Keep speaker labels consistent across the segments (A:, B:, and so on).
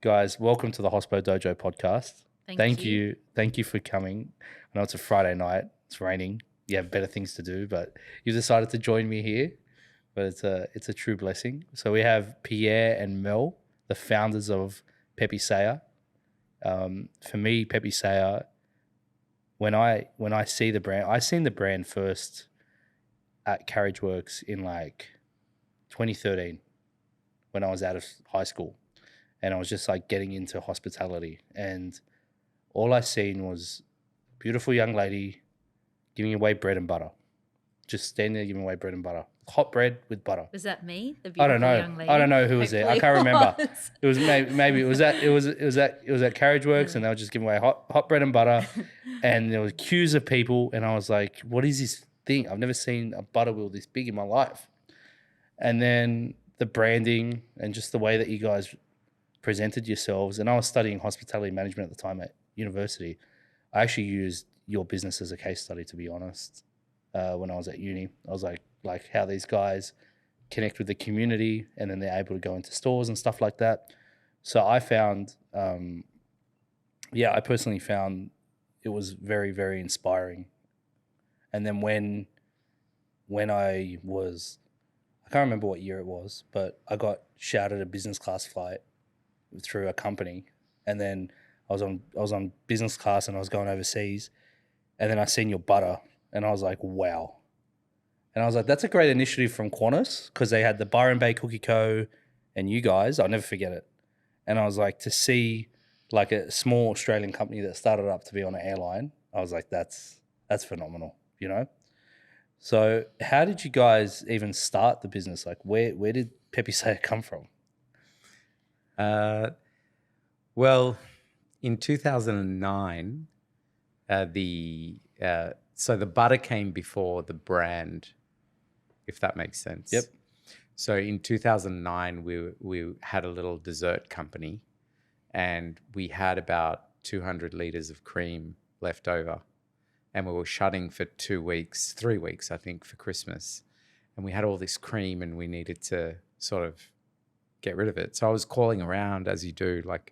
A: Guys, welcome to the Hospo Dojo podcast.
B: Thank you.
A: Thank you for coming. I know it's a Friday night. It's raining. You have better things to do, but you decided to join me here. But it's a true blessing. So we have Pierre and Mel, the founders of Pepe Saya. For me, Pepe Saya, when I see the brand, I seen the brand first at Carriageworks in like 2013 when I was out of high school. And I was just like getting into hospitality. And all I seen was a beautiful young lady giving away bread and butter. Just standing there giving away bread and butter. Hot bread with butter.
B: Was that me? The
A: I don't
B: beautiful
A: know.
B: young lady?
A: I don't know who was there. I can't remember.
B: Was.
A: It was maybe it was at Carriageworks, and they were just giving away hot bread and butter, and there was queues of people, and I was like, "What is this thing? I've never seen a butter wheel this big in my life." And then the branding and just the way that you guys presented yourselves, and I was studying hospitality management at the time at university. I actually used your business as a case study, to be honest. When I was at uni, I was like how these guys connect with the community, and then they're able to go into stores and stuff like that. So I found, I personally found it was very, very inspiring. And then when I can't remember what year it was, but I got shouted a business class flight through a company, and then I was on business class and I was going overseas, and then I seen your butter and I was like, wow. And I was like, that's a great initiative from Qantas, because they had the Byron Bay Cookie Co. and you guys. I'll never forget it. And I was like, to see like a small Australian company that started up to be on an airline, I was like, that's phenomenal, you know? So how did you guys even start the business? Like where did Pepe Saya come from?
C: Well, in 2009, so the butter came before the brand, if that makes sense.
A: Yep.
C: So in 2009, we had a little dessert company, and we had about 200 liters of cream left over, and we were shutting for 3 weeks, I think, for Christmas. And we had all this cream and we needed to sort of get rid of it. So I was calling around, as you do, like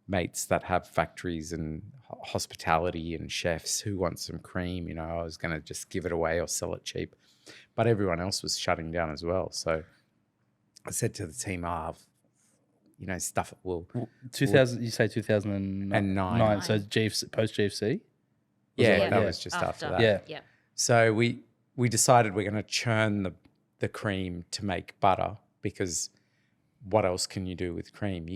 C: mates that have factories and hospitality and chefs who want some cream. You know, I was going to just give it away or sell it cheap. But everyone else was shutting down as well. So I said to the team, stuff it will.
A: 2000, you say 2009. So post GFC?
C: That was just after that.
B: Yeah.
C: So we decided we're going to churn the cream to make butter, because what else can you do with cream?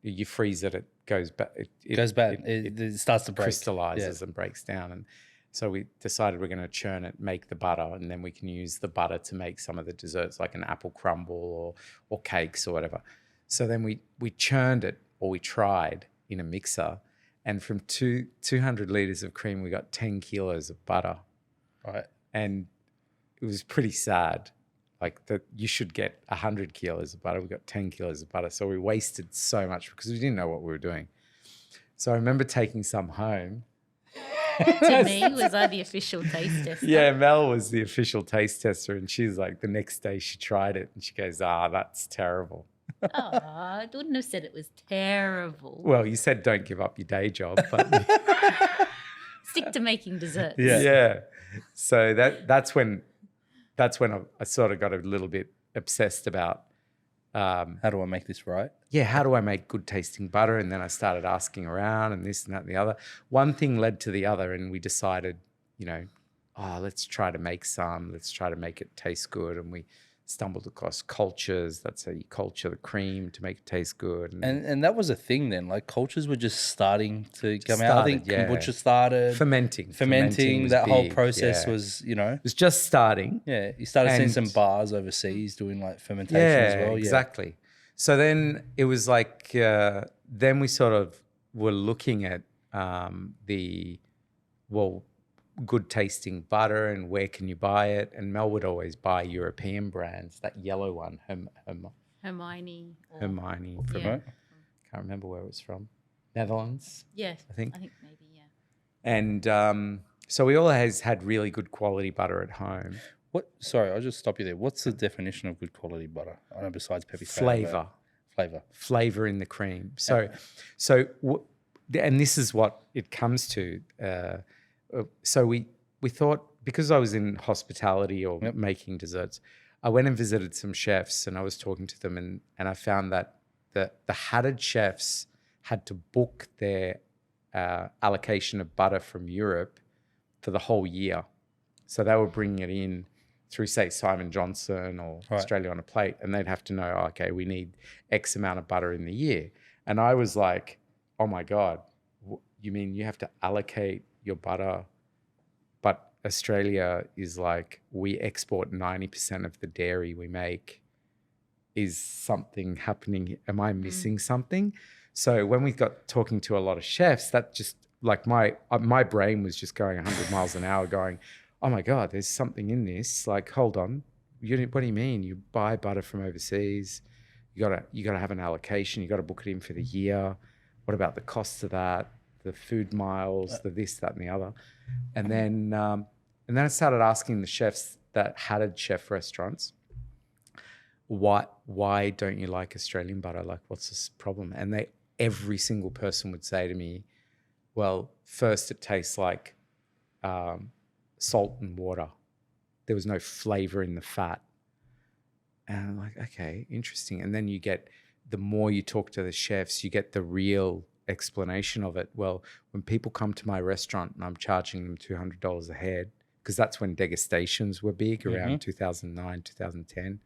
C: You freeze it, it goes bad.
A: It goes bad. It starts to break.
C: Crystallizes and breaks down. And so we decided we're going to churn it, make the butter, and then we can use the butter to make some of the desserts, like an apple crumble or cakes or whatever. So then we churned it, or we tried in a mixer, and from 200 liters of cream, we got 10 kilos of butter.
A: Right.
C: And it was pretty sad. Like that, you should get 100 kilos of butter. We got 10 kilos of butter. So we wasted so much because we didn't know what we were doing. So I remember taking some home.
B: To me, was I the official taste tester?
C: Yeah, Mel was the official taste tester. And she's like, the next day she tried it and she goes, that's terrible.
B: Oh, I wouldn't have said it was terrible.
C: Well, you said don't give up your day job, but
B: stick to making desserts.
C: Yeah. So that's when I sort of got a little bit obsessed about
A: how do I make this right?
C: Yeah, how do I make good tasting butter? And then I started asking around, and this and that and the other. One thing led to the other, and we decided, let's try to make some. Let's try to make it taste good. And we stumbled across cultures. That's how you culture the cream to make it taste good.
A: And that was a thing then. Like cultures were just starting to come out. I think kombucha started.
C: Fermenting.
A: That
C: big,
A: whole process was,
C: It was just starting.
A: Yeah. You started seeing some bars overseas doing like fermentation as well. Yeah,
C: exactly. So then it was like, then we sort of were looking at good tasting butter and where can you buy it. And Mel would always buy European brands, that yellow one,
B: Hermione.
C: Hermione from, can't remember where it was from. Netherlands?
B: Yes.
C: I think
B: maybe, yeah.
C: And so we always had really good quality butter at home.
A: Sorry, I'll just stop you there. What's the definition of good quality butter? I know besides Pepe Saya.
C: Flavour. flavor in the cream. So and this is what it comes to. So we thought, because I was in hospitality or making desserts, I went and visited some chefs and I was talking to them, and I found that the hatted chefs had to book their allocation of butter from Europe for the whole year. So they were bringing it in through, say, Simon Johnson or Australia on a Plate, and they'd have to know, okay, we need X amount of butter in the year. And I was like, oh my God, you mean you have to allocate your butter? But Australia is like, we export 90% of the dairy we make. Is something happening? Am I missing something? So when we got talking to a lot of chefs, that just like my brain was just going 100 miles an hour going, oh my God, there's something in this. Like, hold on. What do you mean? You buy butter from overseas. You gotta have an allocation. You gotta book it in for the year. What about the costs of that? The food miles, the this, that, and the other. And then I started asking the chefs that hatted chef restaurants, why don't you like Australian butter? Like, what's this problem? And every single person would say to me, well, first it tastes like salt and water. There was no flavor in the fat. And I'm like, okay, interesting. And then the more you talk to the chefs, you get the real explanation of it. Well, when people come to my restaurant and I'm charging them $200 a head, because that's when degustations were big, around 2009, 2010,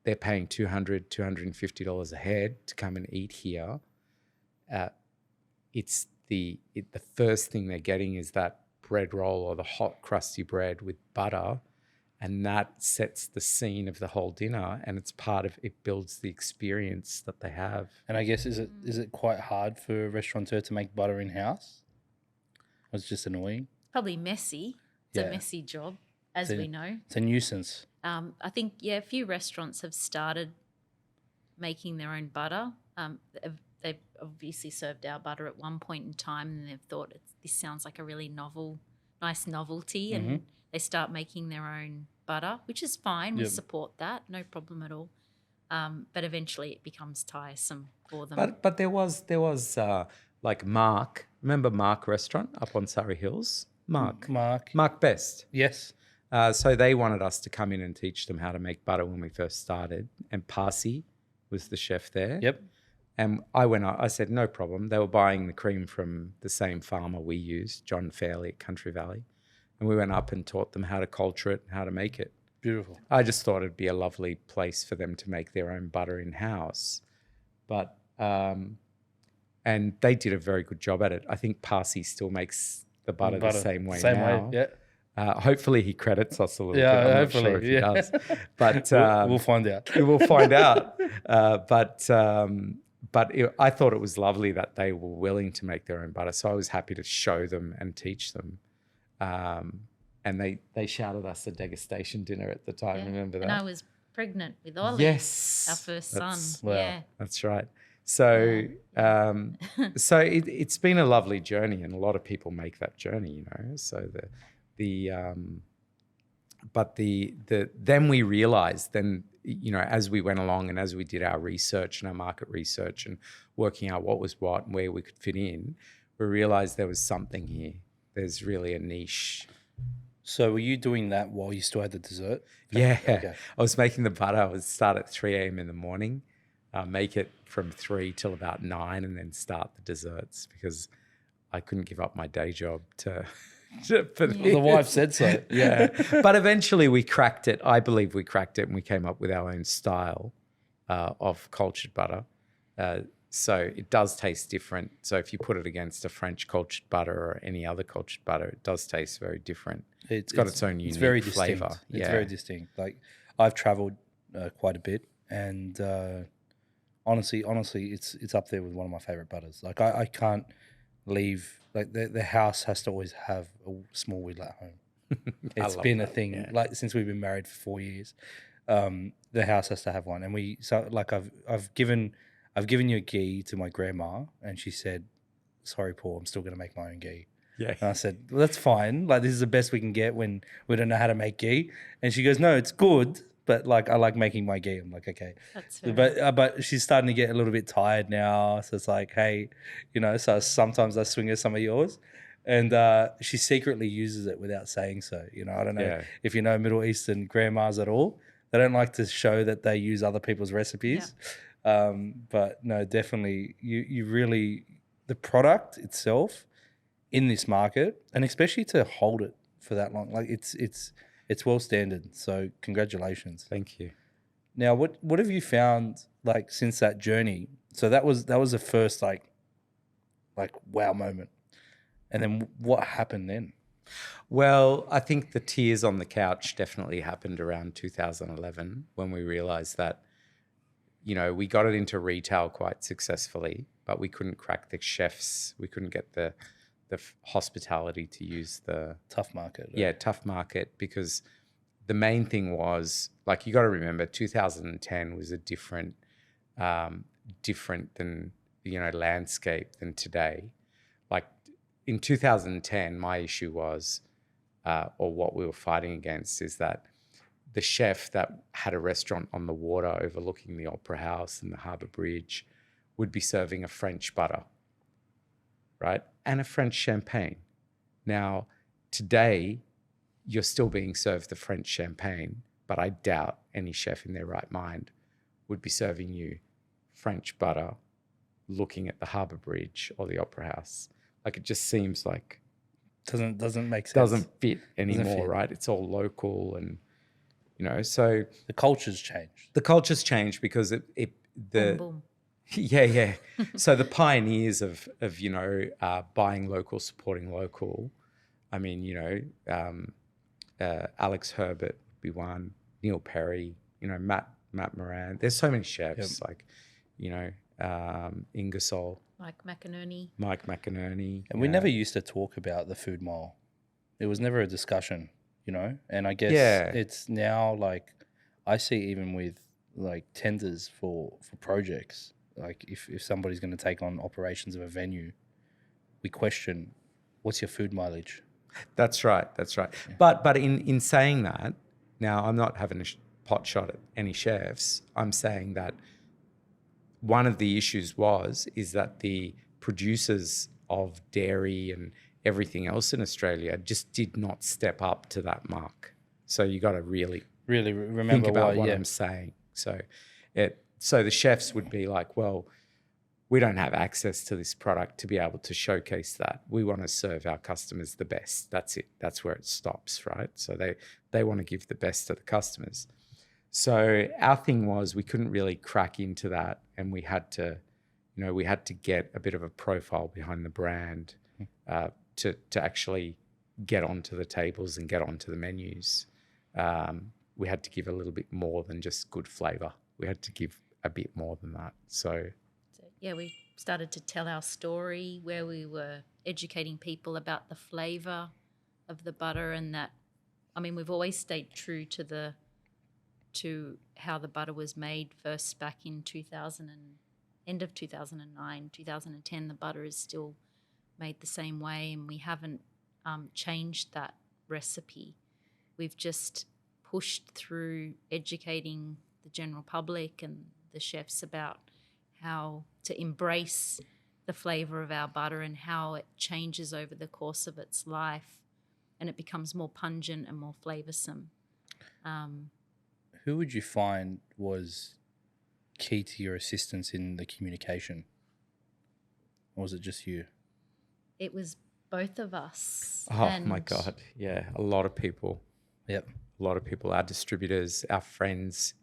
C: they're paying $200, $250 a head to come and eat here. It's the first thing they're getting is that bread roll or the hot crusty bread with butter, and that sets the scene of the whole dinner, and it's part of it, builds the experience that they have.
A: And I guess is it quite hard for a restaurateur to make butter in house? Or it's just annoying?
B: Probably messy. It's a messy job, as we know.
A: It's a nuisance.
B: I think, a few restaurants have started making their own butter. They've obviously served our butter at one point in time, and they've thought this sounds like a really nice novelty, and they start making their own butter, which is fine. We support that, no problem at all. But eventually it becomes tiresome for them.
C: But there was like Mark. Remember Mark Restaurant up on Surrey Hills? Mark Best.
A: Yes.
C: So they wanted us to come in and teach them how to make butter when we first started. And Parsi was the chef there.
A: Yep.
C: And I said, no problem. They were buying the cream from the same farmer we used, John Fairley at Country Valley. And we went up and taught them how to culture it and how to make it.
A: Beautiful.
C: I just thought it'd be a lovely place for them to make their own butter in-house. But, and they did a very good job at it. I think Parsi still makes the butter the same way now.
A: Yeah.
C: Hopefully he credits us a little bit.
A: Yeah,
C: I'm
A: hopefully.
C: not sure if he does. But
A: we'll find out.
C: We'll find out. But I thought it was lovely that they were willing to make their own butter. So I was happy to show them and teach them. And they shouted us a degustation dinner at the time. Remember that?
B: And I was pregnant with Ollie.
C: Yes.
B: Our first son.
A: Wow.
B: Yeah.
C: That's right. So so it's been a lovely journey, and a lot of people make that journey, So then we realized, as we went along and as we did our research and our market research and working out what was what and where we could fit in, we realized there was something here. There's really a niche.
A: So were you doing that while you still had the dessert?
C: Yeah.
A: Okay.
C: I was making the butter. I would start at 3 a.m. in the morning, make it from 3 till about 9, and then start the desserts because I couldn't give up my day job for this.
A: The wife said so.
C: Yeah. But eventually we cracked it. I believe we cracked it, and we came up with our own style of cultured butter. So it does taste different. So if you put it against a French cultured butter or any other cultured butter, it does taste very different. It's got its own unique flavor.
A: It's very distinct. Like, I've traveled quite a bit, and honestly, it's up there with one of my favorite butters. Like, I can't leave. Like, the house has to always have a small wheel at home. It's been a thing. Yeah. Like, since we've been married for 4 years, the house has to have one. And I've given you a ghee to my grandma, and she said, "Sorry, Paul, I'm still going to make my own ghee."
C: Yeah.
A: And I said, well, that's fine. Like, this is the best we can get when we don't know how to make ghee. And she goes, "No, it's good, but like I like making my ghee. I'm like, okay,
B: That's fair.
A: but she's starting to get a little bit tired now. So it's like, hey, so sometimes I swing her some of yours, and she secretly uses it without saying so. I don't know
C: Yeah.
A: if you know Middle Eastern grandmas at all. They don't like to show that they use other people's recipes. But no, definitely, you really, the product itself in this market, and especially to hold it for that long, like it's well standard. So congratulations.
C: Thank you.
A: Now, what have you found like since that journey? So that was the first like wow moment, and then what happened then?
C: Well, I think the tears on the couch definitely happened around 2011 when we realized that, we got it into retail quite successfully, but we couldn't crack the chefs. We couldn't get the hospitality to use the
A: Tough market.
C: Yeah, tough market, because the main thing was, like, you got to remember 2010 was a different than, landscape than today. Like in 2010, my issue was, or what we were fighting against, is that the chef that had a restaurant on the water overlooking the Opera House and the Harbour Bridge would be serving a French butter, right? And a French champagne. Now, today, you're still being served the French champagne, but I doubt any chef in their right mind would be serving you French butter looking at the Harbour Bridge or the Opera House. Like, it just seems like
A: Doesn't make sense.
C: Doesn't fit anymore,
A: fit.
C: right? It's all local, and so
A: The culture's changed.
C: the culture's changed because the
B: Boom, boom.
C: yeah. So the pioneers of buying local, supporting local. I mean, Alex Herbert would be one, Neil Perry, Matt Moran. There's so many chefs Ingersoll,
B: Mike McInerney.
A: And we never used to talk about the food mile. It was never a discussion, and I guess it's now like I see even with like tenders for projects, like if somebody's going to take on operations of a venue, we question, what's your food mileage?
C: That's right. Yeah. But in saying that, now I'm not having a pot shot at any chefs. I'm saying that one of the issues is that the producers of dairy and everything else in Australia just did not step up to that mark. So you got to really
A: remember
C: think about what I'm saying. So the chefs would be like, well, we don't have access to this product to be able to showcase that. We want to serve our customers the best. That's it. That's where it stops, right? So they want to give the best to the customers. So our thing was we couldn't really crack into that, and we had to get a bit of a profile behind the brand to actually get onto the tables and get onto the menus. We had to give a little bit more than just good flavor. We had to give a bit more than that. So
B: we started to tell our story where we were educating people about the flavor of the butter, and that, I mean, we've always stayed true to how the butter was made first back in end of 2009, 2010. The butter is still made the same way, and we haven't changed that recipe. We've just pushed through educating the general public and the chefs about how to embrace the flavor of our butter and how it changes over the course of its life, and it becomes more pungent and more flavoursome.
A: Who would you find was key to your assistance in the communication? Or was it just you?
B: It was both of us.
C: Oh, my God. Yeah, a lot of people.
A: Yep.
C: A lot of people, our distributors, our friends,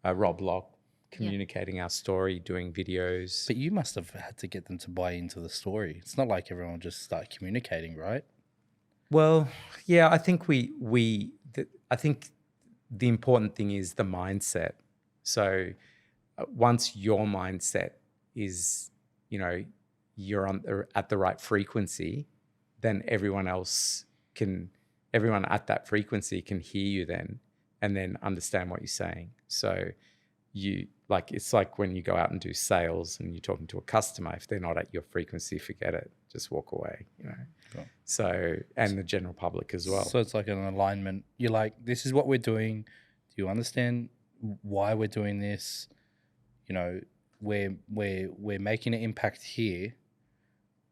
C: Rob Locke, communicating our story, doing videos.
A: But you must have had to get them to buy into the story. It's not like everyone just start communicating, right?
C: Well, yeah, I think I think the important thing is the mindset. So once your mindset is, you're at the right frequency, then everyone at that frequency can hear you then, and then understand what you're saying. So it's like when you go out and do sales and you're talking to a customer, if they're not at your frequency, forget it, just walk away,
A: Cool.
C: So, and the general public as well.
A: So it's like an alignment. You're like, this is what we're doing. Do you understand why we're doing this? You know, we're making an impact here.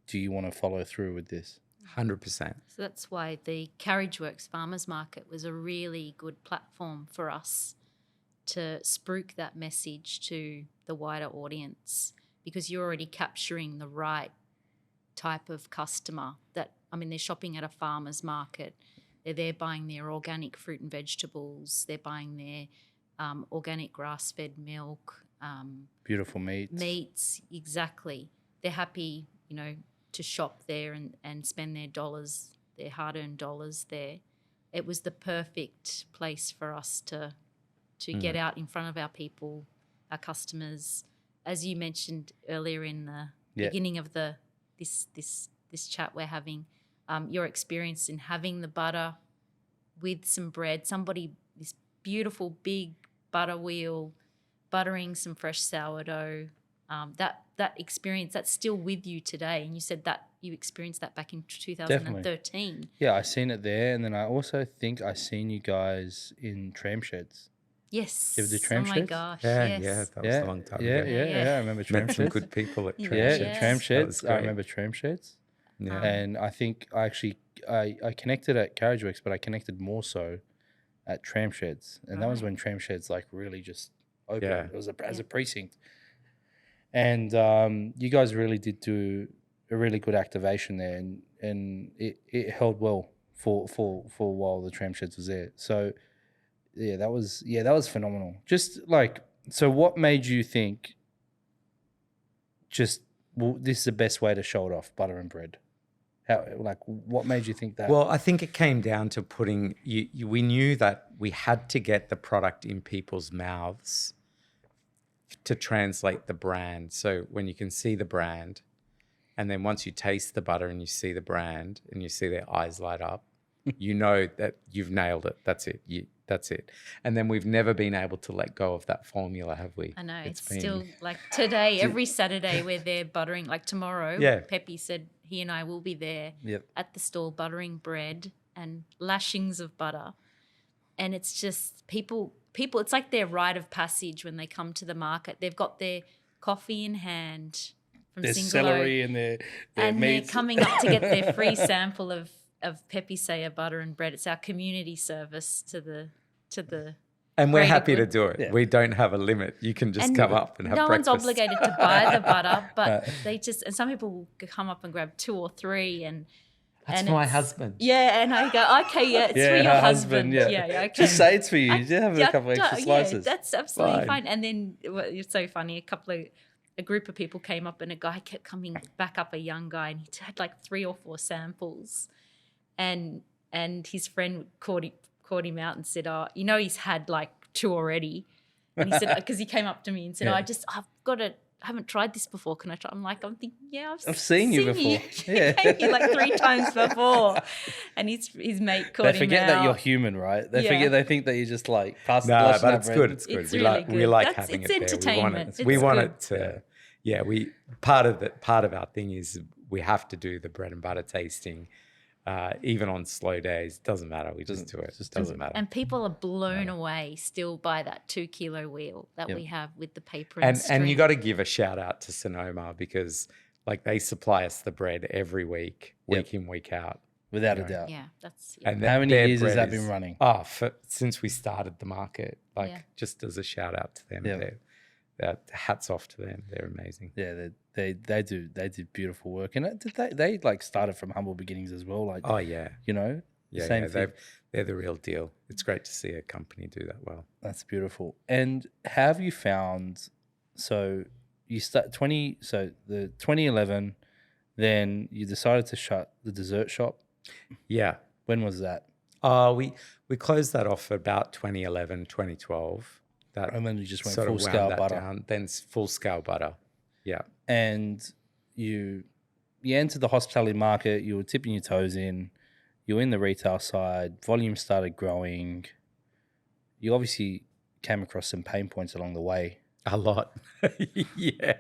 A: Do you want to follow through with this?
C: 100%.
B: So that's why the Carriageworks Farmers Market was a really good platform for us to spruik that message to the wider audience, because you're already capturing the right type of customer that, I mean, they're shopping at a farmer's market. They're there buying their organic fruit and vegetables. They're buying their organic grass-fed milk.
A: Beautiful meats.
B: Meats, exactly. They're happy, you know, to shop there and spend their dollars, their hard-earned dollars there. It was the perfect place for us to get out in front of our people, our customers. As you mentioned earlier in the beginning of this chat we're having, your experience in having the butter with some bread, this beautiful big butter wheel, buttering some fresh sourdough, that experience, that's still with you today. And you said that you experienced that back in 2013.
A: Definitely. Yeah, I seen it there, and then I also think I seen you guys in tram sheds.
B: Yes.
A: You ever do tram
B: oh my
A: sheds?
B: gosh.
C: Yeah,
B: yes.
C: yeah, that was a long time ago.
A: Yeah. I remember tram
C: Met some
A: sheds.
C: good people at tram
A: Yeah,
C: sheds.
A: tram
C: That was
A: sheds. I
C: great.
A: remember tram sheds.
C: Yeah.
A: And I think I connected at Carriageworks, but I connected more so at tram sheds, and that was when tram sheds like really just opened.
C: Yeah.
A: It was as a precinct, and you guys really did do a really good activation there, and it held well for a while the tram sheds was there. So that was phenomenal. Just like, so what made you think this is the best way to show it off, butter and bread? What made you think that?
C: Well, I think it came down to putting we knew that we had to get the product in people's mouths to translate the brand. So when you can see the brand, and then once you taste the butter and you see the brand and you see their eyes light up, you know that you've nailed it. That's it. That's it. And then we've never been able to let go of that formula, have we?
B: I know. It's still like today, every Saturday we're there buttering. Like tomorrow, Pepe said he and I will be there at the stall buttering bread and lashings of butter. And it's just people, it's like their rite of passage when they come to the market. They've got their coffee in hand from
A: their
B: Singolo,
A: celery and their
B: and
A: meats.
B: they're coming up to get their free sample of Pepe Saya butter and bread. It's our community service to the
C: and we're
B: greater
C: happy
B: good.
C: to do it.
A: Yeah.
C: We don't have a limit. You can just come up and have breakfast.
B: No one's obligated to buy the butter, but and some people will come up and grab 2 or 3 and
C: That's for my husband.
B: Yeah, and I go, okay, it's for your
A: her
B: husband.
A: Yeah,
B: okay.
A: Just say it's for you. Just have a couple extra slices.
B: Yeah, that's absolutely fine. And then it's so funny. A group of people came up, and a guy kept coming back up, a young guy, and he had like 3 or 4 samples, and his friend caught him out and said, "Oh, you know, he's had like 2 already," and he said, because he came up to me and said, "I've got it. I haven't tried this before. Can I try?" I'm thinking, yeah, I've
A: seen you before.
B: You came here like 3 times before. And his mate caught him out.
A: They forget that you're human, right? They think that you just like pass the
C: No,
A: lotion
C: but
A: up
C: it's
A: bread.
C: good. It's good.
B: It's
C: We
B: really
C: like
B: good.
C: we like
B: It's
C: having it there.
B: entertainment.
C: We want
B: It's
C: it to. Yeah, part of our thing is we have to do the bread and butter tasting. Even on slow days, doesn't matter. We just do it. It doesn't matter.
B: And people are blown away still by that 2-kilo wheel that we have with the paper and string.
C: And you got to give a shout out to Sonoma, because like they supply us the bread every week in, week out.
A: Without a doubt.
B: Yeah, that's
C: And
A: how many
C: their
A: years has
C: bread
A: that been running?
C: Since we started the market. Just as a shout out to them. Hats off to them. They're amazing.
A: Yeah, they do beautiful work, and they like started from humble beginnings as well. Like, you know, same thing.
C: They're the real deal. It's great to see a company do that well.
A: That's beautiful. And have you found? So you start the 2011, then you decided to shut the dessert shop.
C: Yeah.
A: When was that?
C: We closed that off about 2011, 2012.
A: And then you just went
C: sort of
A: full scale butter.
C: Down, then full scale butter. Yeah.
A: And you entered the hospitality market, you were tipping your toes in, you were in the retail side, volume started growing. You obviously came across some pain points along the way.
C: A lot. Yeah.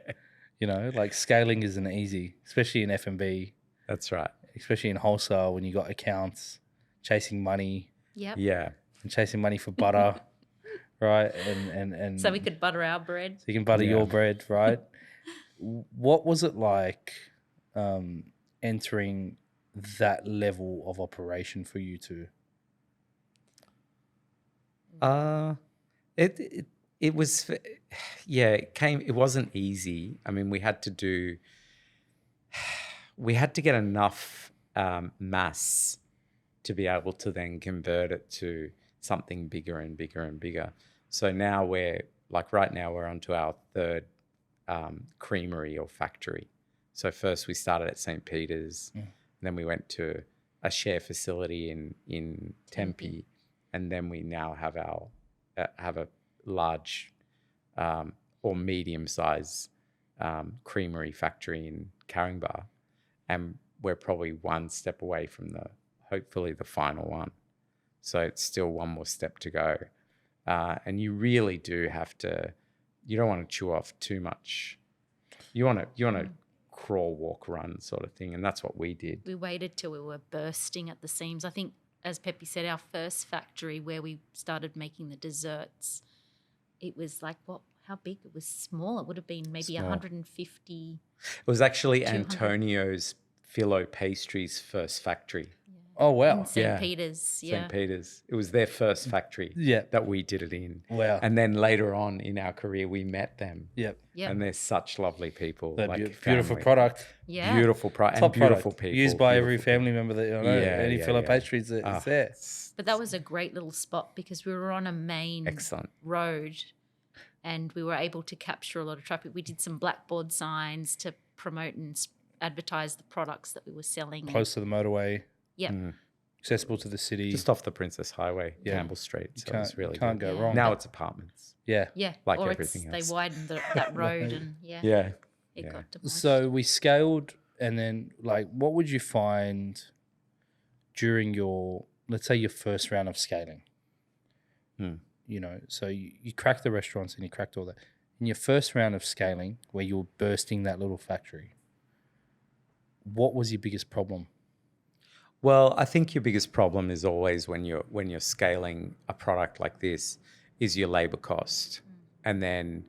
A: You know, like scaling isn't easy, especially in F&B.
C: That's right.
A: Especially in wholesale when you got accounts, chasing money.
B: Yep.
C: Yeah.
A: And chasing money for butter. right? And
B: So we could butter our bread.
A: so you can butter
C: Yeah.
A: your bread, right? What was it like entering that level of operation for you two?
C: It was, yeah, it wasn't easy. I mean, we had to get enough mass to be able to then convert it to something bigger and bigger and bigger. So now right now we're onto our third creamery or factory. So first we started at St. Peter's, and then we went to a share facility in Tempe, and then we now have have a large or medium size creamery factory in Carriageworks, and we're probably one step away from hopefully the final one. So it's still one more step to go, and you really do have to. You don't want to chew off too much. You want to crawl, walk, run sort of thing, and that's what we did.
B: We waited till we were bursting at the seams. I think, as Pepe said, our first factory where we started making the desserts, it was like how big? It was small. It would have been maybe
C: Small.
B: 150.
C: It was actually
B: 200.
C: Antonio's Philo Pastries' first factory.
A: Oh wow,
B: In St.
C: Yeah.
B: Peter's, yeah.
C: St. Peter's. It was their first factory
A: yeah,
C: that we did it in.
A: wow,
C: And then later on in our career, we met them.
A: yep.
B: Yep.
C: And they're such lovely people.
A: They're
C: like
A: beautiful
C: family.
A: product,
B: Yeah.
C: Beautiful product.
A: top
C: And beautiful
A: product,
C: people.
A: used by every
C: beautiful
A: family member that you know.
C: Yeah,
A: Any
C: yeah,
A: Philo
C: yeah.
A: pastries that
C: Ah,
A: is there.
C: it's
B: But that was a great little spot because we were on a main
C: excellent.
B: road and we were able to capture a lot of traffic. We did some blackboard signs to promote and advertise the products that we were selling.
A: Close to the motorway,
B: Yeah.
A: accessible to the city.
C: Just off the Princess Highway,
A: Yeah.
C: Campbell Street. So
A: can't
C: it's really
A: can't
C: good.
A: go
B: Yeah.
A: wrong.
C: Now it's apartments.
A: Yeah.
B: Yeah.
C: Like
B: or
C: everything else.
B: They widened that road and
C: Yeah.
B: it
C: Yeah.
B: got demolished.
A: So we scaled, and then what would you find during let's say your first round of scaling? You know, so you cracked the restaurants and you cracked all that. In your first round of scaling, where you were bursting that little factory, what was your biggest problem?
C: Well, I think your biggest problem is always when you're scaling a product like this is your labor cost, and then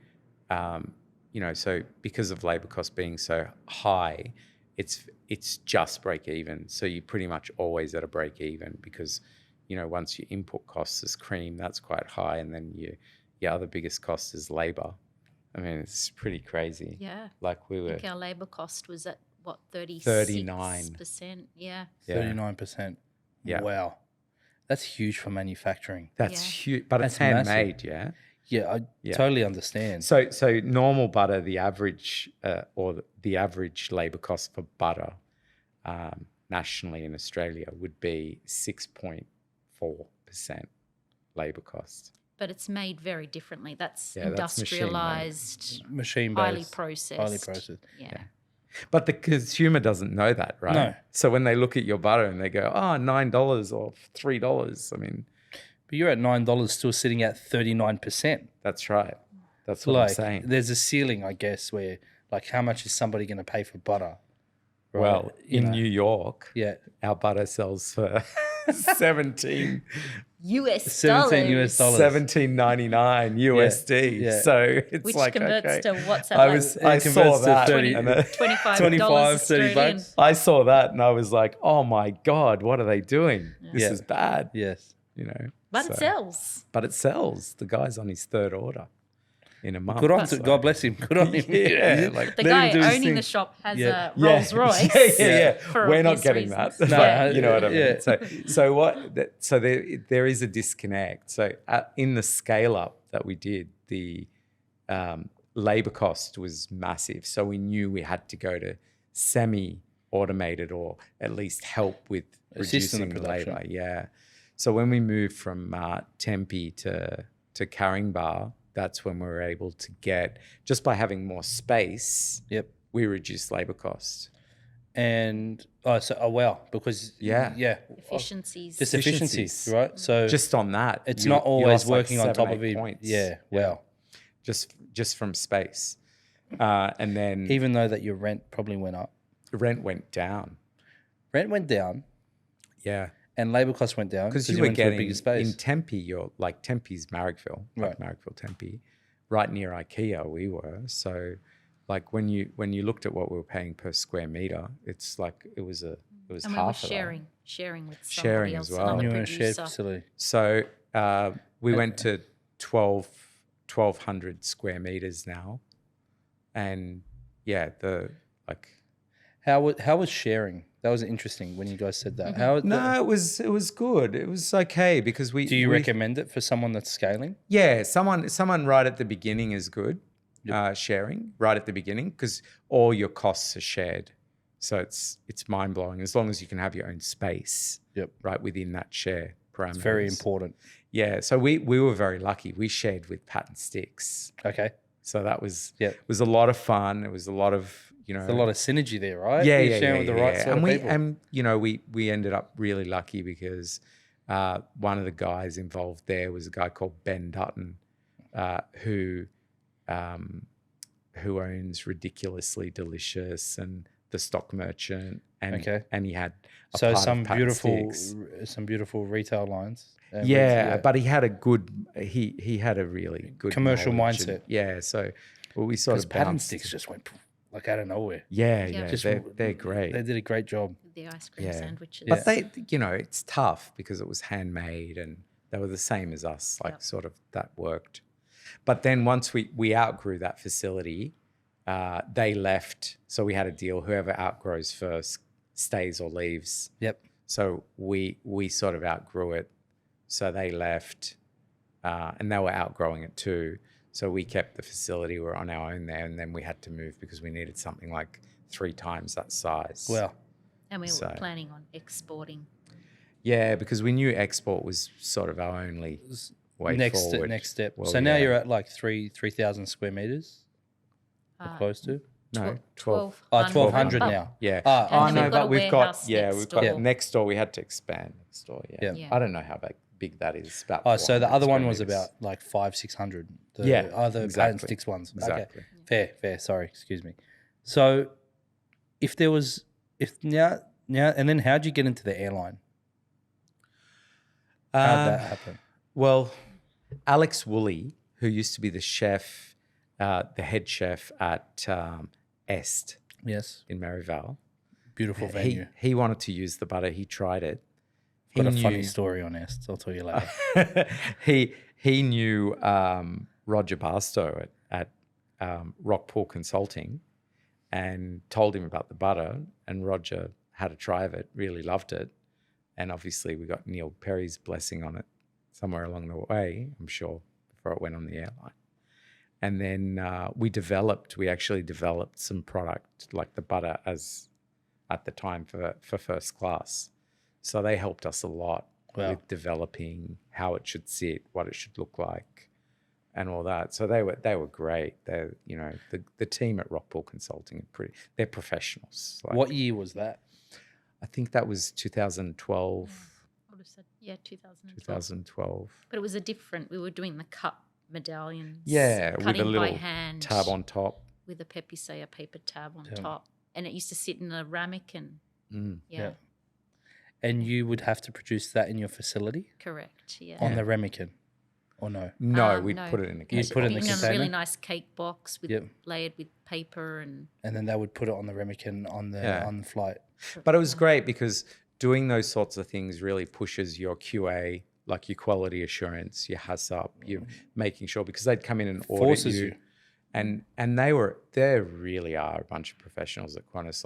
C: so because of labor cost being so high, it's just break even. So you're pretty much always at a break even because once your input cost is cream, that's quite high, and then your other biggest cost is labor. I mean, it's pretty crazy.
B: Yeah.
C: Like we
B: I
C: were
B: think our labour cost was at, 36%?
C: 39%.
B: Yeah.
A: 39%.
C: Yeah.
A: Wow. That's huge for manufacturing.
C: That's
B: Yeah.
C: huge, but it's
A: That's massive.
C: handmade. Yeah.
A: Yeah, I totally understand.
C: So normal butter, the average the average labor cost for butter nationally in Australia would be 6.4% labor cost.
B: But it's made very differently. That's
C: Yeah, that's machine-made.
B: industrialised,
A: Machine
B: highly
A: based.
B: processed.
A: Highly processed.
B: Yeah.
C: But the consumer doesn't know that, right?
A: No.
C: So when they look at your butter and they go, $9 or $3, I mean,
A: But you're at $9 still sitting at 39%.
C: that's right. That's what I'm
A: Like
C: saying.
A: there's a ceiling, I guess, where like how much is somebody going to pay for butter? Right?
C: Well,
A: You
C: in
A: know,
C: New York,
A: yeah,
C: our butter sells for 17
B: US
A: $17 US dollars.
C: $17.99 USD.
A: yeah.
C: So it's
B: Which
C: like
B: converts
C: okay.
B: to what's that?
C: I
B: like
C: was
A: It
C: I saw
A: converts to
C: that
A: 30
C: and
B: $25
A: 25, 30
B: Australian.
A: bucks.
C: I saw that and I was like, oh my God, what are they doing? This
A: Yeah.
C: is bad.
A: yes.
B: But
C: So-
B: it sells.
C: But it sells. The guy's on his third order in a month.
A: Good on
C: So-
A: God bless him. Good on him.
C: Yeah, like
B: The
A: Let him
B: guy
A: do his
B: owning
A: thing.
B: the shop has
A: Yeah.
B: a Rolls Royce.
C: Yeah.
B: for
C: We're not
B: obvious
C: getting that.
B: reasons.
A: No,
C: But you know what I mean.
A: yeah.
C: So there is a disconnect. So in the scale up that we did, the labor cost was massive. So we knew we had to go to semi-automated or at least help with
A: Assist in the
C: reducing the labor.
A: production.
C: Yeah. So when we moved from Tempe to Carriageworks, that's when we were able to get, just by having more space,
A: Yep.
C: we reduced labor costs.
A: And wow, because
C: Yeah.
B: Efficiencies.
A: just efficiencies,
C: Efficiencies.
A: right? So
C: Just on that,
A: it's
C: you-
A: not
C: you
A: always
C: lost like
A: working on
C: 7,
A: top
C: 8
A: of it.
C: points.
A: Yeah, wow.
C: Just from space, and then
A: Even though that your rent probably went up,
C: rent went down.
A: rent went down,
C: Yeah,
A: and labour costs went down
C: because you
A: you
C: were
A: went to a
C: getting
A: bigger space.
C: in Tempe. You're like Tempe's Marrickville,
A: Right.
C: Marrickville, Tempe, right near IKEA. We were so like when you looked at what we were paying per square meter, it's like it was
B: And we were
C: half of
B: sharing with somebody
C: Sharing
B: else,
C: as well.
B: another
A: and you were in a shared
B: producer.
A: facility.
C: that. So we went to 1,200 square meters now, and yeah,
A: How was sharing? That was interesting when you guys said that.
C: no, it was good. It was okay because
A: Do you recommend it for someone that's scaling?
C: Yeah, someone right at the beginning is good. Sharing right at the beginning because all your costs are shared, so it's mind blowing as long as you can have your own space.
A: Yep.
C: Right within that share parameters.
A: It's very important.
C: Yeah, so we were very lucky. We shared with Pat and Sticks,
A: Okay.
C: so that was
A: Yep.
C: it was a lot of fun. It was a lot of
A: There's a lot of synergy there, right?
C: yeah,
A: You're
C: yeah,
A: sharing with the right sort
C: and
A: of people.
C: and we ended up really lucky because one of the guys involved there was a guy called Ben Dutton, who owns Ridiculously Delicious and The Stock Merchant, and he had a
A: So
C: part
A: some
C: of Pat and Sticks.
A: beautiful retail lines.
C: Yeah, but he had a good he had a really good
A: Commercial
C: knowledge
A: mindset.
C: and, yeah, so we sort
A: because
C: of
A: Pat and
C: bounced.
A: Sticks just went like out of nowhere.
C: Yeah,
B: Yeah.
C: yeah,
A: Just
C: they're great.
A: They did a great job.
B: The ice cream
C: Yeah.
B: sandwiches.
C: But they, it's tough because it was handmade and they were the same as us, like
B: Yep.
C: sort of that worked. But then once we outgrew that facility, they left. So we had a deal, whoever outgrows first stays or leaves.
A: Yep.
C: So we sort of outgrew it. So they left and they were outgrowing it too. So we kept the facility, we were on our own there, and then we had to move because we needed something like 3 times that size.
A: Well,
B: And we
C: So-
B: were planning on exporting.
C: Yeah, because we knew export was sort of our only way forward.
A: next step.
C: Well,
A: So now
C: yeah.
A: you're at like 3,000 square meters, or close to.
C: No,
B: 12.
A: 1,200
B: But-
A: now.
C: Yeah.
A: Ah,
B: And then
C: no,
B: we've got
C: but
B: a
C: we've got
B: warehouse
C: we've
B: next
C: got
B: door.
C: next door. We had to expand next door. Yeah.
A: Yeah.
B: Yeah.
C: I don't know how big that is. About.
A: Oh, so the
C: 400
A: other one
C: square
A: was
C: meters.
A: about like 500-600. The
C: Yeah,
A: other
C: exactly.
A: Pat and Sticks ones.
C: Exactly.
A: Okay, fair. Sorry, excuse me. So, if now, and then how'd you get into the airline? How'd that happen?
C: Well, Alex Woolley, who used to be the chef, the head chef at Est
A: Yes,
C: in Maryvale,
A: beautiful venue.
C: he wanted to use the butter. He tried it.
A: Got a
C: He
A: funny
C: knew-
A: story on Est. I'll tell you later.
C: he knew Roger Barstow at Rockpool Consulting and told him about the butter, and Roger had a try of it, really loved it, and obviously we got Neil Perry's blessing on it somewhere along the way, I'm sure, before it went on the airline. And then we actually developed some product like the butter as at the time for first class. So they helped us a lot
A: Wow.
C: with developing how it should sit, what it should look like, and all that. So they were great. They're the team at Rockpool Consulting they're professionals. Like,
A: What year was that?
C: I think that was 2012.
B: I would have said, 2012.
C: 2012.
B: But it was we were doing the cup medallions.
C: Yeah, with a
B: cutting by
C: little
B: hand
C: tab on top.
B: with a Pepe Saya paper tab on
A: Yeah.
B: top. And it used to sit in a ramekin.
C: Mm.
B: Yeah,
A: And you would have to produce that in your facility
B: correct. Yeah.
A: on the ramekin, or no?
C: No, we'd
B: no.
C: put it in a
A: You'd
C: case.
A: put it in the
B: a
A: container?
B: really nice cake box with
A: Yep.
B: layered with paper and
A: And then they would put it on the ramekin on the
C: Yeah.
A: on the flight.
C: But it was great because doing those sorts of things really pushes your QA, like your quality assurance, your HACCP, you making sure, because they'd come in and audit
A: Forces
C: you.
A: you.
C: And they really are a bunch of professionals at Qantas.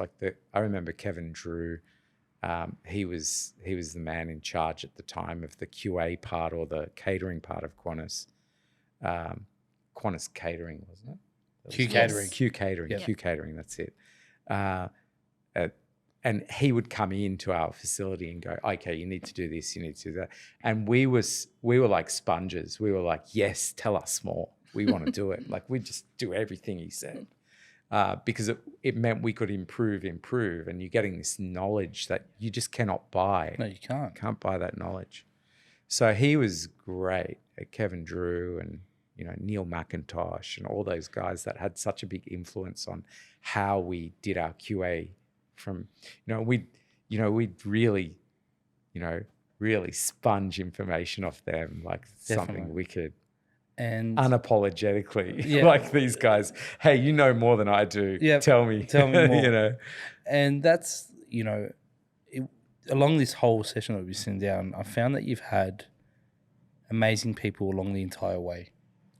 C: I remember Kevin Drew, he was the man in charge at the time of the QA part or the catering part of Qantas. Qantas Catering, wasn't it?
A: Q
B: Yes.
A: catering.
C: Q Catering,
A: Yep.
C: Q Catering, that's it. And he would come into our facility and go, okay, you need to do this, you need to do that. And we were like sponges. We were like, yes, tell us more. We want to do it. Like we just do everything he said. Because it meant we could improve, and you're getting this knowledge that you just cannot buy.
A: No, you can't.
C: Can't buy that knowledge. So he was great. Kevin Drew and Neil McIntosh and all those guys that had such a big influence on how we did our QA. From we'd really really sponge information off them, like something
A: Definitely.
C: wicked.
A: And
C: Unapologetically,
A: Yeah.
C: like these guys, hey, you know more than I do.
A: Yeah,
C: Tell me.
A: tell me more.
C: You know?
A: And that's, along this whole session that we've sitting down, I found that you've had amazing people along the entire way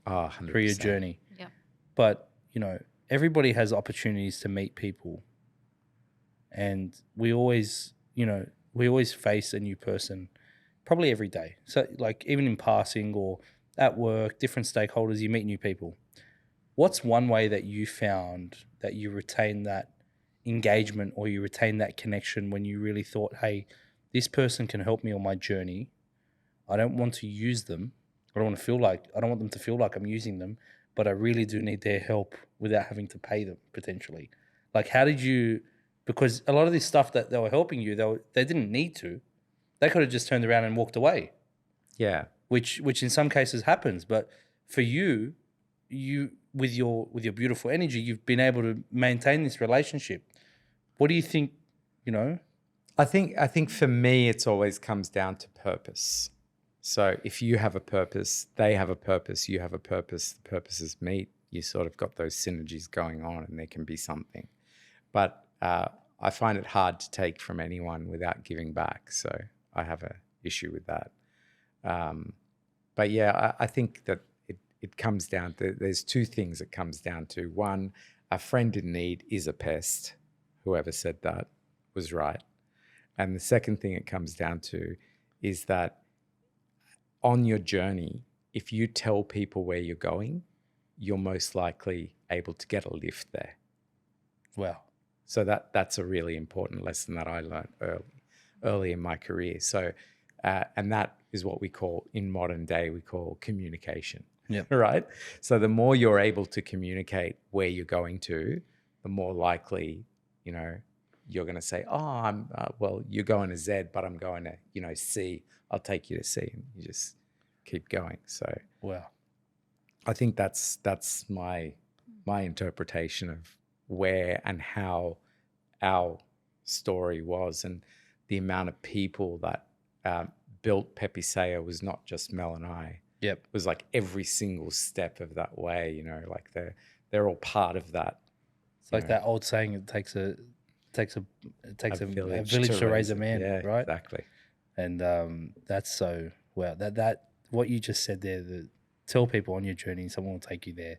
C: Oh,
A: through your
C: 100%.
A: journey.
B: Yeah.
A: But, everybody has opportunities to meet people. And we always face a new person probably every day. So like even in passing or at work, different stakeholders, you meet new people. What's one way that you found that you retain that engagement or you retain that connection when you really thought, hey, this person can help me on my journey. I don't want to use them. I don't want them to feel like I'm using them, but I really do need their help without having to pay them potentially. Like how did you, because a lot of this stuff that they were helping you, they didn't need to. They could have just turned around and walked away.
C: Yeah.
A: Which in some cases happens, but for you with your beautiful energy, you've been able to maintain this relationship. What do you think?
C: I think for me, it's always comes down to purpose. So if you have a purpose, they have a purpose, you have a purpose, the purposes meet, you sort of got those synergies going on, and there can be something. But I find it hard to take from anyone without giving back. So I have an issue with that. But yeah, I think that it comes down to, there's two things it comes down to. One, a friend in need is a pest. Whoever said that was right. And the second thing it comes down to is that on your journey, if you tell people where you're going, you're most likely able to get a lift there.
A: Wow.
C: So that's a really important lesson that I learned early in my career. So, and that is what we call, in modern day, we call communication.
A: Yeah.
C: Right. So the more you're able to communicate where you're going to, the more likely, you're going to say, oh, well, you're going to Z, but I'm going to, C. I'll take you to C, and you just keep going. So,
A: wow.
C: I think that's my interpretation of where and how our story was, and the amount of people that built Pepe Saya was not just Mel and I.
A: Yep.
C: It was like every single step of that way, like they're all part of that.
A: It's like that old saying, it takes a village to raise a man,
C: yeah,
A: right?
C: Exactly.
A: And that's so, wow, that what you just said there, tell people on your journey, someone will take you there.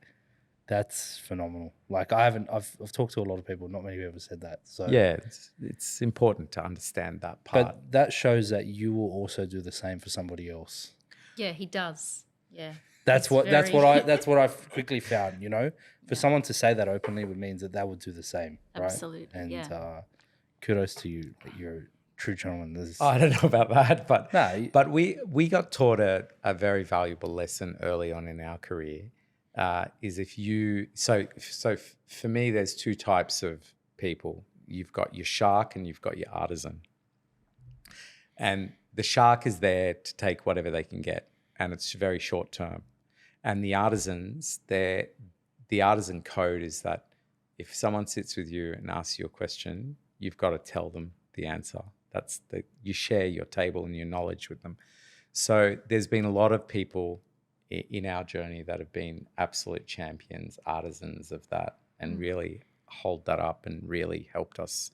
A: That's phenomenal. Like I've talked to a lot of people, not many have ever said that. So
C: yeah, it's important to understand that part.
A: But that shows that you will also do the same for somebody else.
B: Yeah, he does. Yeah.
A: That's what I quickly found, For someone to say that openly would means that they would do the same, right?
B: Absolutely.
A: And kudos to you. You're a true gentleman.
C: I don't know about that, but
A: no,
C: but we got taught a very valuable lesson early on in our career. Is if you so for me, there's two types of people. You've got your shark and you've got your artisan. And the shark is there to take whatever they can get, and it's very short term. And the artisans, the artisan code is that if someone sits with you and asks you a question, you've got to tell them the answer. You share your table and your knowledge with them. So there's been a lot of people in our journey that have been absolute champions, artisans of that, and really hold that up and really helped us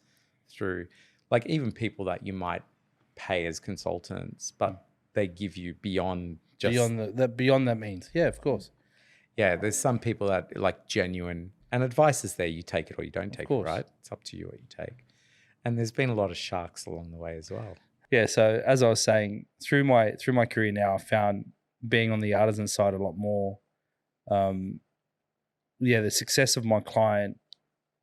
C: through. Like even people that you might pay as consultants, but they give you beyond
A: that means. Yeah, of course.
C: Yeah, there's some people that like genuine, and advice is there. You take it or you don't take it, right? It's up to you what you take. And there's been a lot of sharks along the way as well.
A: Yeah. So as I was saying, through my career now, I found being on the artisan side a lot more. The success of my client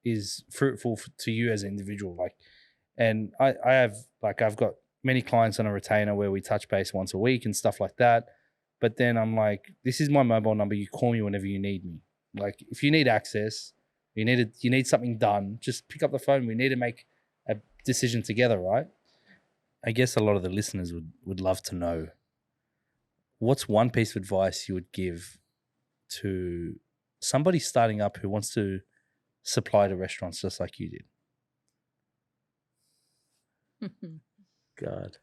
A: is fruitful to you as an individual. And I've got many clients on a retainer where we touch base once a week and stuff like that. But then I'm like, this is my mobile number. You call me whenever you need me. Like if you need access, you need something done, just pick up the phone. We need to make a decision together, right? I guess a lot of the listeners would love to know, what's one piece of advice you would give to somebody starting up who wants to supply to restaurants just like you did?
C: God.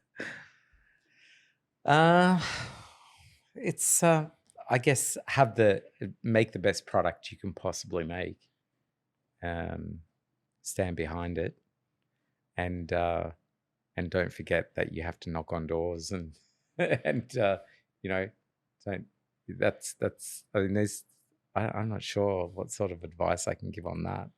C: Uh, it's I guess make the best product you can possibly make. Stand behind it, and don't forget that you have to knock on doors and and you know, don't. That's I mean, I'm not sure what sort of advice I can give on that.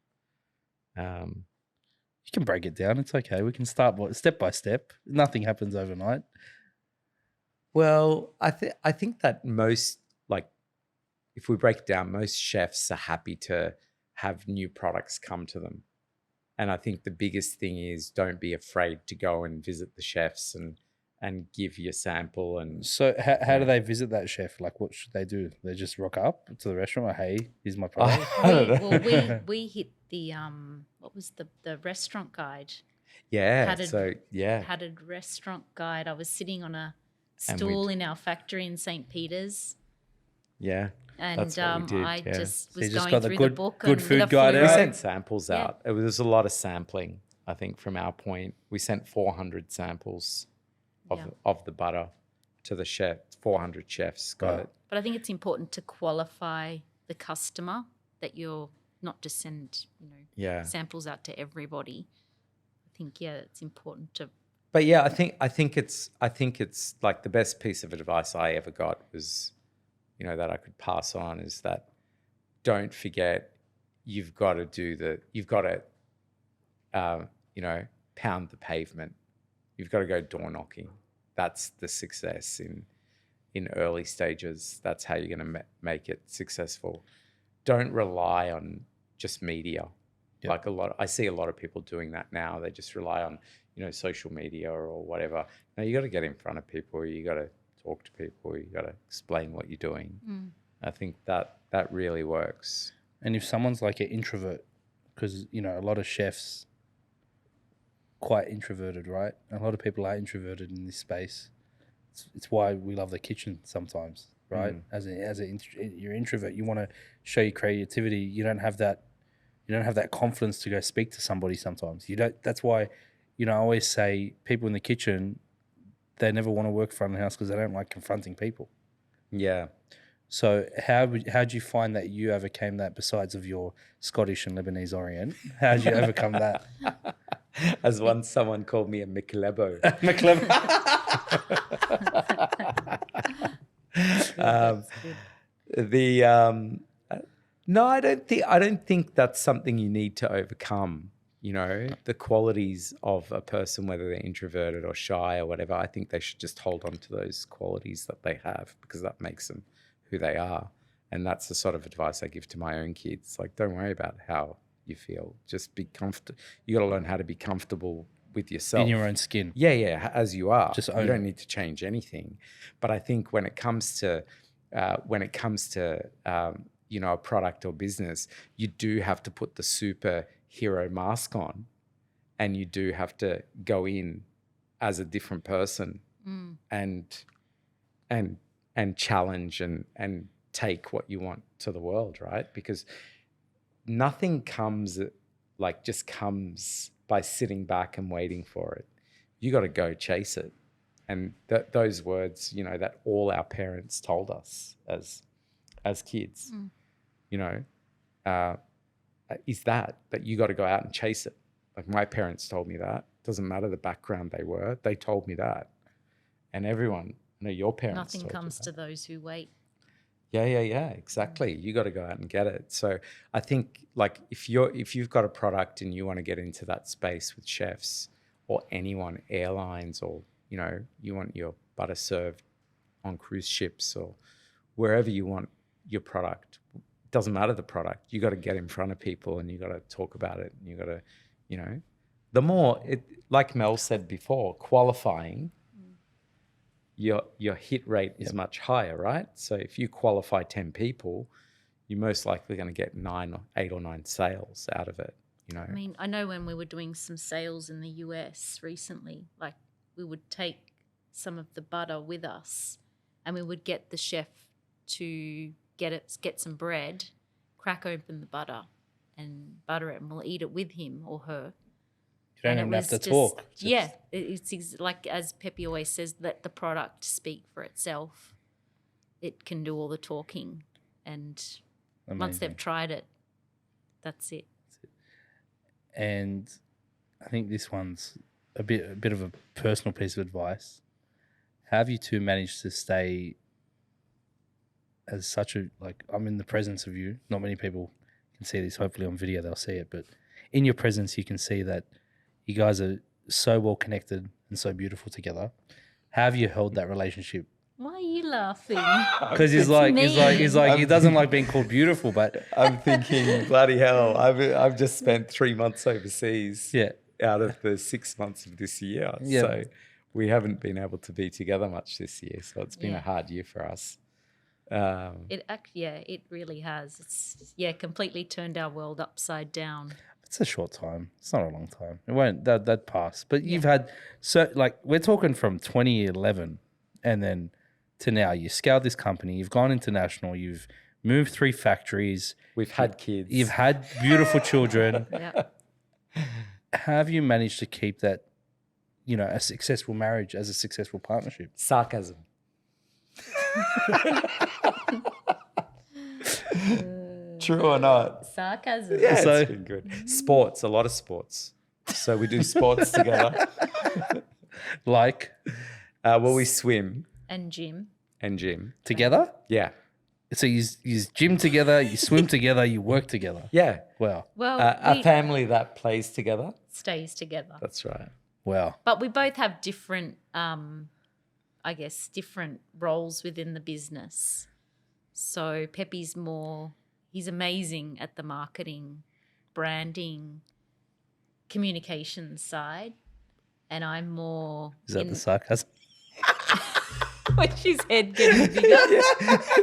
A: You can break it down. It's okay. We can start step by step. Nothing happens overnight.
C: Well, I think that most, like, if we break it down, most chefs are happy to have new products come to them. And I think the biggest thing is don't be afraid to go and visit the chefs and give your sample. And
A: So how do they visit that chef? Like, what should they do? They just rock up to the restaurant. Like, hey, here's my product.
C: I don't know.
B: we hit the what was the restaurant guide?
C: Yeah.
B: Padded restaurant guide. I was sitting on a stool in our factory in St. Peter's.
C: Yeah.
B: And
C: that's what we did,
B: I
C: yeah.
B: just
A: So
B: was
A: you just
B: going
A: got the
B: through
A: good-
B: the book.
A: good
B: and
A: food
B: with a
A: guide
C: We
A: out.
C: sent samples
B: Yeah.
C: out. There was a lot of sampling, I think, from our point. We sent 400 samples of the butter to the chef. 400 chefs got
A: Wow.
C: it.
B: But I think it's important to qualify the customer, that you're not just send
C: Yeah.
B: samples out to everybody. I think it's important to.
C: But yeah, I think it's like the best piece of advice I ever got was, that I could pass on, is that don't forget you've got to pound the pavement. You've got to go door knocking. That's the success in early stages. That's how you're going to make it successful. Don't rely on just media.
A: Yep.
C: Like I see a lot of people doing that now. They just rely on, social media or whatever. No, you got to get in front of people. You got to talk to people. You got to explain what you're doing. I think that really works.
A: And if someone's like an introvert, because, a lot of chefs quite introverted, right? A lot of people are introverted in this space. It's why we love the kitchen sometimes, right? You're introvert, you want to show your creativity. You don't have that confidence to go speak to somebody sometimes. You don't. That's why, I always say people in the kitchen, they never want to work front of the house because they don't like confronting people.
C: Yeah.
A: So how'd you find that you overcame that, besides of your Scottish and Lebanese orient? How'd you overcome that?
C: As once someone called me a McLebo. No, I don't think that's something you need to overcome. The qualities of a person, whether they're introverted or shy or whatever, I think they should just hold on to those qualities that they have, because that makes them who they are. And that's the sort of advice I give to my own kids. Like, don't worry about how you feel. Just be comfortable. You got to learn how to be comfortable with yourself.
A: In your own skin.
C: Yeah, as you are.
A: Just
C: you
A: own
C: don't
A: it.
C: need to change anything. But I think when it comes to a product or business, you do have to put the superhero mask on, and you do have to go in as a different person and challenge and take what you want to the world, right? Because nothing comes by sitting back and waiting for it. You got to go chase it. And those words, that all our parents told us as kids, is that you got to go out and chase it. Like, my parents told me that. Doesn't matter the background they told me that. And everyone, your parents
B: Nothing
C: told you
B: comes
C: that.
B: to those who wait.
C: Yeah, exactly. You got to go out and get it. So I think, like, if you've got a product and you want to get into that space with chefs or anyone, airlines, or you want your butter served on cruise ships or wherever you want your product, doesn't matter the product. You got to get in front of people and you got to talk about it. And you got to, the more it, like Mel said before, qualifying. Your hit rate is much higher, right? So if you qualify 10 people, you're most likely going to get 8 or 9 sales out of it,
B: I mean, I know when we were doing some sales in the US recently, like, we would take some of the butter with us and we would get the chef to get some bread, crack open the butter and butter it, and we'll eat it with him or her.
A: You don't
B: And
A: even
B: it
A: have
B: was
A: to talk.
B: yeah, it's like as Pepe always says, let the product speak for itself. It can do all the talking, and once they've
A: Amazing.
B: tried it, that's it.
A: And I think this one's a bit of a personal piece of advice. How have you two managed to stay as such a, like, I'm in the presence of you. Not many people can see this. Hopefully on video they'll see it, but in your presence you can see that you guys are so well connected and so beautiful together. How have you held that relationship?
B: Why are you laughing?
A: Because he's like he doesn't like being called beautiful, but
C: I'm thinking, bloody hell, I've just spent 3 months overseas
A: yeah,
C: out of the 6 months of this year.
A: Yeah.
C: So we haven't been able to be together much this year. So it's been
B: Yeah.
C: a hard year for us.
B: It really has. It's completely turned our world upside down.
A: it's a short time. It's not a long time. It won't that pass. But you've
B: Yeah.
A: had we're talking from 2011 and then to now. You scaled this company. You've gone international. You've moved 3 factories.
C: We've had kids.
A: You've had beautiful children.
B: Yeah.
A: How have you managed to keep that, a successful marriage as a successful partnership?
C: Sarcasm. True or not?
B: Sarcasm.
C: Yeah,
A: So-
C: it's been good. Sports, a lot of sports. So we do sports together.
A: Like
C: Well, we swim
B: And Jim.
C: and gym.
A: together?
C: Yeah.
A: So you gym together, you swim together, you work together.
C: Yeah.
A: Wow.
B: Well,
C: A
B: we
C: family that plays together.
B: stays together.
C: That's right.
A: Wow.
B: But we both have different, different roles within the business. So Pepe's he's amazing at the marketing, branding, communications side. And I'm more
A: Is that the sarcasm?
B: Which his head getting bigger.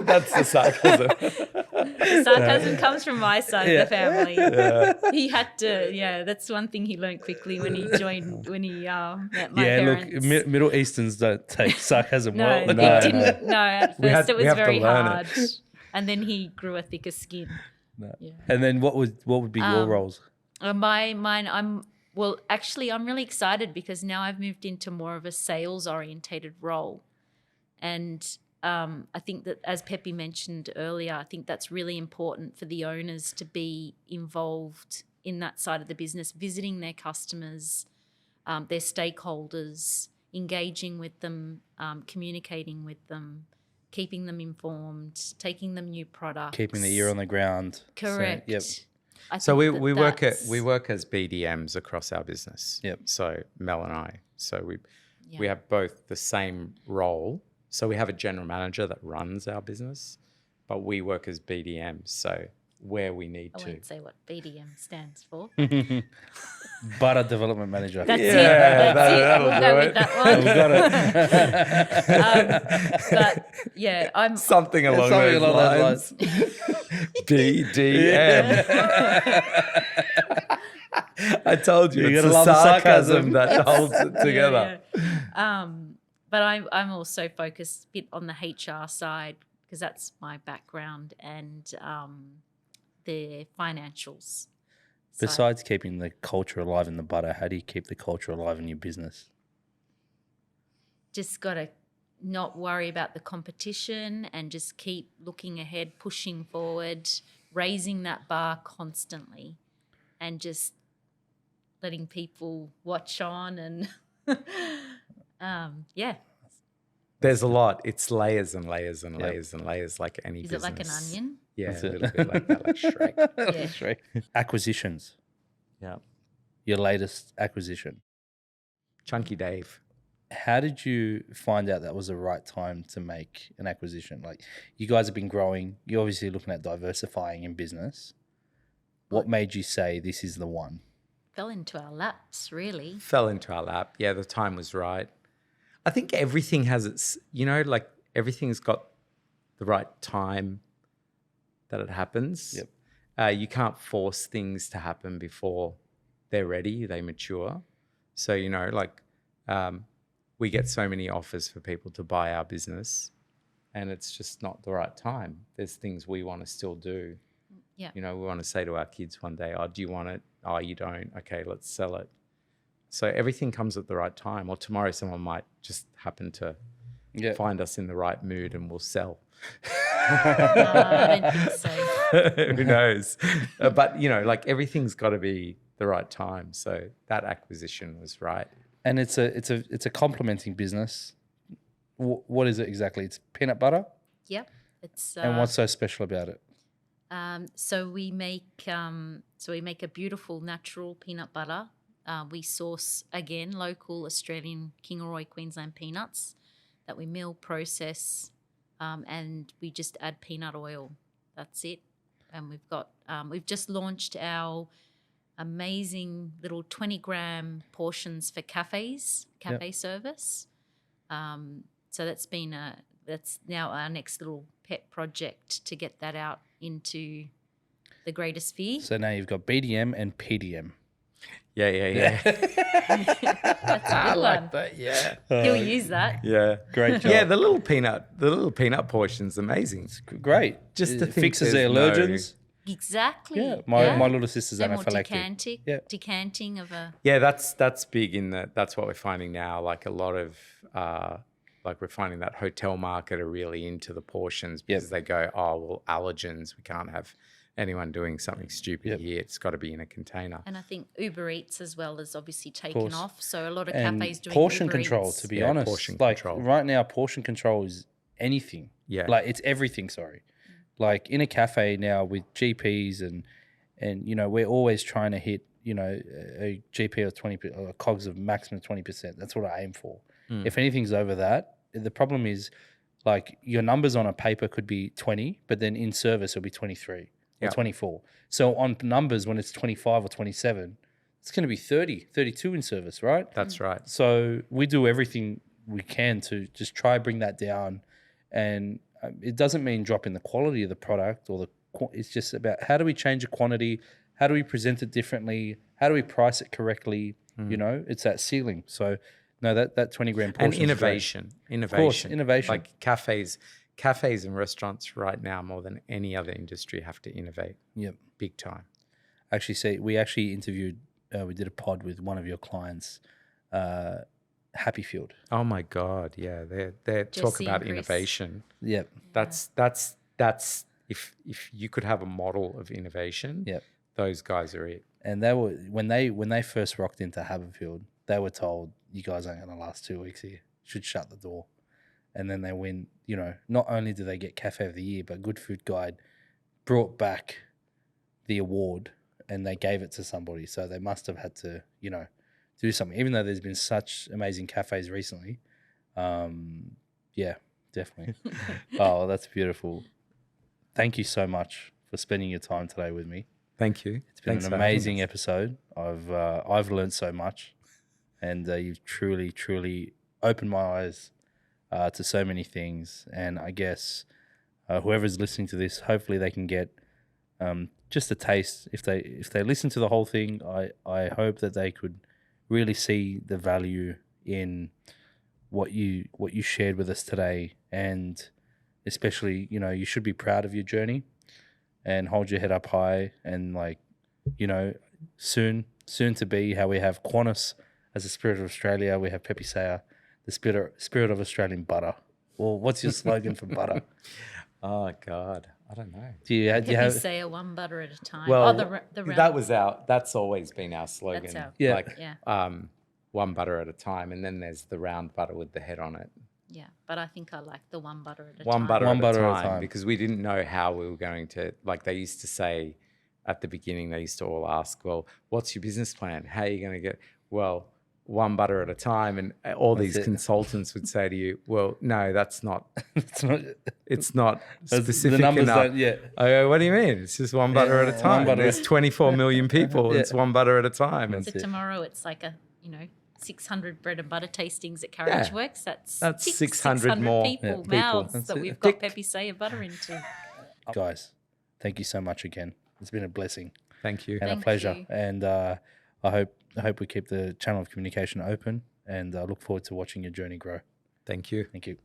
C: That's the sarcasm.
B: The sarcasm comes from my side of the family. He had to, that's one thing he learned quickly when he met my parents.
A: Look, Middle Easterns don't take sarcasm
B: No,
A: well.
B: it
C: No,
B: didn't. No, at
C: We
B: first
C: had-
B: it
C: we
B: was
C: have to
B: very
C: learn
B: hard.
C: it.
B: And then he grew a thicker skin.
A: No.
B: Yeah.
A: And then what would be your roles?
B: Mine, I'm really excited because now I've moved into more of a sales orientated role. And I think that, as Pepe mentioned earlier, I think that's really important for the owners to be involved in that side of the business, visiting their customers, their stakeholders, engaging with them, communicating with them, keeping them informed, taking them new products.
A: Keeping the ear on the ground.
B: Correct.
A: Yep.
B: I
C: So
B: think
C: we work
B: that's-
C: as BDMs across our business.
A: Yep.
C: So Mel and I. So we
B: Yeah.
C: have both the same role. So we have a general manager that runs our business, but we work as BDMs. So where we need
B: I
C: to.
B: won't say what BDM stands for.
A: Butter Development Manager.
B: That's
C: Yeah,
B: it. That's it.
C: that'll
B: We'll
C: do
B: go
C: it.
B: with that one.
A: We've got it.
B: But yeah, I'm
C: Something along
A: Something
C: those
A: along those
C: lines. BDM. I told you,
A: You
C: it's
A: gotta
C: the
A: love the
C: sarcasm
A: sarcasm.
C: that holds it together.
B: Yeah. But I'm also focused a bit on the HR side because that's my background and the financials. side.
A: Besides keeping the culture alive in the butter, how do you keep the culture alive in your business?
B: Just got to not worry about the competition and just keep looking ahead, pushing forward, raising that bar constantly, and just letting people watch on and
C: There's a lot. It's layers and layers and
A: Yep.
C: layers and layers, like any
B: Is
C: business.
B: it like an onion?
C: Yeah,
A: That's
C: a
A: it.
C: little bit like that, like Shrek.
B: Yeah.
A: That's right. Acquisitions.
C: Yeah.
A: Your latest acquisition.
C: Chunky Dave.
A: How did you find out that was the right time to make an acquisition? Like, you guys have been growing. You're obviously looking at diversifying in business. What made you say this is the one?
B: Fell into our laps, really.
C: Fell into our lap. Yeah, the time was right. I think everything has its, like everything's got the right time that it happens.
A: Yep.
C: You can't force things to happen before they're ready, they mature. So, we get so many offers for people to buy our business and it's just not the right time. There's things we want to still do.
B: Yeah.
C: We want to say to our kids one day, oh, do you want it? Oh, you don't. Okay, let's sell it. So everything comes at the right time, or tomorrow someone might just happen to find us in the right mood and we'll sell.
B: I don't think so.
C: Who knows? But, you know, like everything's got to be the right time. So that acquisition was right.
A: And it's a complementing business. What is it exactly? It's peanut butter.
B: Yep. It's
A: And what's so special about it?
B: so we make a beautiful natural peanut butter. We source again local Australian Kingaroy Queensland peanuts that we mill, process, and we just add peanut oil. That's it. And we've just launched our amazing little 20-gram portions for cafe service. So that's now our next little pet project to get that out into the greater sphere.
A: So now you've got BDM and PDM.
C: Yeah.
B: That's a good one.
C: That, yeah.
B: He'll use that.
C: Yeah.
A: Great job.
C: Yeah, the little peanut portion's amazing.
A: Great.
C: Just
A: It
C: to think
A: fixes
C: there's
A: the allergens.
B: Exactly.
A: Yeah. My little sister's
B: And more
A: anaphylactic.
B: decanting of a.
C: Yeah, that's big in that. That's what we're finding now. Like a lot of, like we're finding that hotel market are really into the portions because they go, oh, well, allergens, we can't have anyone doing something stupid here. It's got to be in a container.
B: And I think Uber Eats as well has obviously taken off. So a lot of
A: And
B: cafes doing
A: portion
B: Uber
A: control,
B: Eats.
A: to be honest.
C: Portion
A: like
C: control.
A: right now, portion control is anything.
C: Yeah.
A: Like it's everything, sorry. Like in a cafe now with GPs and you know, we're always trying to hit, you know, a GP of 20 or COGS of maximum 20%. That's what I aim for. If anything's over that, the problem is like your numbers on a paper could be 20, but then in service it'll be 23 or 24. So on numbers when it's 25 or 27, it's going to be 30, 32 in service, right?
C: That's right.
A: So we do everything we can to just try bring that down, and it doesn't mean dropping the quality of the product it's just about how do we change the quantity, how do we present it differently, how do we price it correctly, you know, it's that ceiling. So no, that 20 gram portion
C: And innovation.
A: Of course, innovation.
C: Like cafes and restaurants right now more than any other industry have to innovate.
A: Yep.
C: Big time.
A: Actually, we interviewed, we did a pod with one of your clients, Happyfield.
C: Oh my God, yeah, they talk
B: Jesse
C: about
B: and Chris.
C: innovation.
A: Yep.
C: That's if you could have a model of innovation,
A: Yep.
C: those guys are it.
A: And they were when they first rocked into Haverfield, they were told, "You guys aren't going to last 2 weeks here. Should shut the door." And then they win. You know, not only do they get Cafe of the Year, but Good Food Guide brought back the award and they gave it to somebody. So they must have had to, you know, do something. Even though there's been such amazing cafes recently, yeah, definitely. Oh, that's beautiful. Thank you so much for spending your time today with me.
C: Thank you.
A: It's been an amazing episode. I've learned so much, and you've truly opened my eyes to so many things. And I guess whoever's listening to this, hopefully they can get just a taste. If they listen to the whole thing, I hope that they could really see the value in what you shared with us today, and especially, you know, you should be proud of your journey and hold your head up high. And like, you know, soon to be, how we have Qantas as the spirit of Australia, we have Pepe Saya, the spirit of Australian butter. Well, what's your slogan for butter?
C: Oh God, I don't know.
A: Do you have?
B: Say a one butter at a time.
C: Well,
B: the round.
C: that's always been our slogan.
B: That's our-
A: Yeah.
C: Like,
B: Yeah.
C: one butter at a time, and then there's the round butter with the head on it.
B: Yeah, but I think I like the one butter at a time.
C: One butter
A: One
C: at
A: butter
C: a
A: at a
C: time,
A: time.
C: because we didn't know how we were going to, like they used to say at the beginning, they used to all ask, well, what's your business plan? How are you going to get, well, one butter at a time. And all these consultants would say to you, well, no, that's not, it's not specific
A: the numbers
C: enough.
A: don't, yeah.
C: I go, what do you mean? It's just one butter at a time.
A: butter.
C: There's 24 million people.
A: Yeah.
C: It's one butter at a time. And
B: So tomorrow it's like 600 bread and butter tastings at Carriageworks. That's
C: 600 more
B: people,
A: people.
B: mouths
A: That's
B: that
A: it.
B: we've got Pepe Saya butter into.
A: Guys, thank you so much again. It's been a blessing
C: thank you.
A: and
B: Thank
A: a pleasure.
B: you.
A: And I hope we keep the channel of communication open, and I look forward to watching your journey grow.
C: Thank you.
A: Thank you.